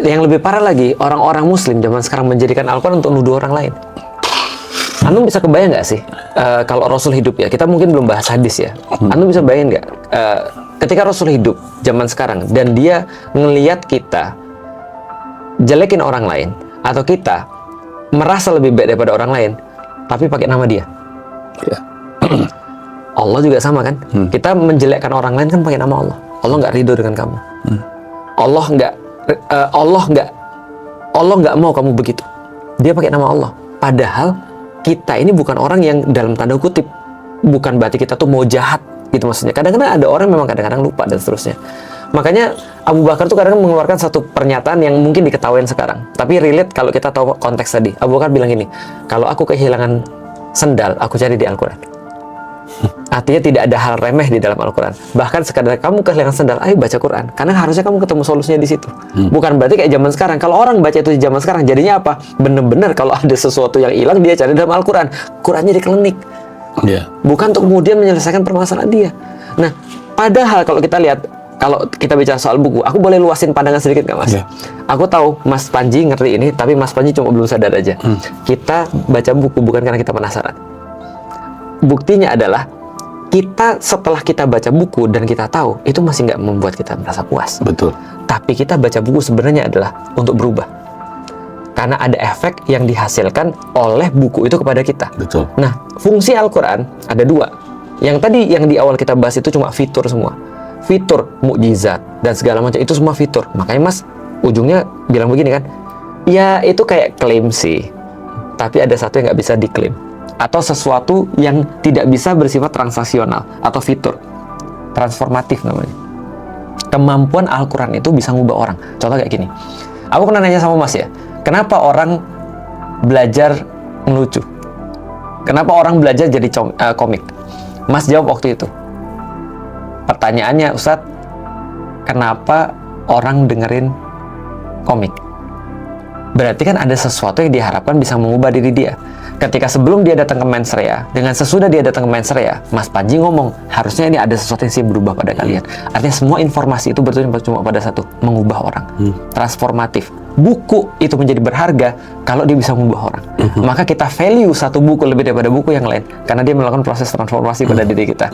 yang lebih parah lagi, orang-orang Muslim zaman sekarang menjadikan Al-Quran untuk nuduh orang lain. Antum bisa kebayang nggak sih, kalau Rasul hidup ya, kita mungkin belum bahas hadis ya. Antum bisa bayangin nggak, ketika Rasul hidup zaman sekarang dan dia ngelihat kita jelekin orang lain, atau kita merasa lebih baik daripada orang lain, tapi pakai nama dia. Ya. Allah juga sama kan? Kita menjelekkan orang lain kan pakai nama Allah. Allah nggak ridho dengan kamu. Allah nggak mau kamu begitu. Dia pakai nama Allah. Padahal kita ini bukan orang yang dalam tanda kutip, bukan berarti kita tuh mau jahat gitu maksudnya. Kadang-kadang ada orang memang kadang-kadang lupa dan seterusnya. Makanya Abu Bakar tuh kadang mengeluarkan satu pernyataan yang mungkin diketahui sekarang, tapi relate kalau kita tahu konteks tadi. Abu Bakar bilang gini, kalau aku kehilangan sendal, aku cari di Al-Quran. Artinya tidak ada hal remeh di dalam Al-Quran. Bahkan sekadar kamu kehilangan sendal, ayo baca Quran. Karena harusnya kamu ketemu solusinya di situ. Bukan berarti kayak zaman sekarang. Kalau orang baca itu di zaman sekarang, jadinya apa? Bener-bener kalau ada sesuatu yang hilang, dia cari dalam Al-Quran. Qurannya diklinik. Yeah. Bukan untuk kemudian menyelesaikan permasalahan dia. Nah, padahal kalau kita lihat, kalau kita bicara soal buku, aku boleh luasin pandangan sedikit nggak, Mas? Yeah. Aku tahu Mas Panji ngerti ini, tapi Mas Panji cuma belum sadar aja. Kita baca buku bukan karena kita penasaran. Buktinya adalah, kita setelah kita baca buku dan kita tahu, itu masih nggak membuat kita merasa puas. Betul. Tapi kita baca buku sebenarnya adalah untuk berubah. Karena ada efek yang dihasilkan oleh buku itu kepada kita. Betul. Nah, fungsi Al-Quran ada dua. Yang tadi yang di awal kita bahas itu cuma fitur semua. Fitur, mukjizat, dan segala macam itu semua fitur. Makanya Mas ujungnya bilang begini kan, ya itu kayak klaim sih, tapi ada satu yang nggak bisa diklaim, atau sesuatu yang tidak bisa bersifat transaksional atau fitur transformatif namanya. Kemampuan Al-Quran itu bisa ngubah orang. Contoh kayak gini, aku pernah nanya sama Mas ya, kenapa orang belajar ngelucu? Kenapa orang belajar jadi komik? Mas jawab waktu itu, pertanyaannya, Ustadz, kenapa orang dengerin komik? Berarti kan ada sesuatu yang diharapkan bisa mengubah diri dia. Ketika sebelum dia datang ke Mensreya, dengan sesudah dia datang ke Mensreya, Mas Panji ngomong, harusnya ini ada sesuatu yang sih berubah pada kalian. Artinya semua informasi itu bertujuan cuma pada satu, mengubah orang. Transformatif. Buku itu menjadi berharga kalau dia bisa mengubah orang. Maka kita value satu buku lebih daripada buku yang lain, karena dia melakukan proses transformasi pada diri kita.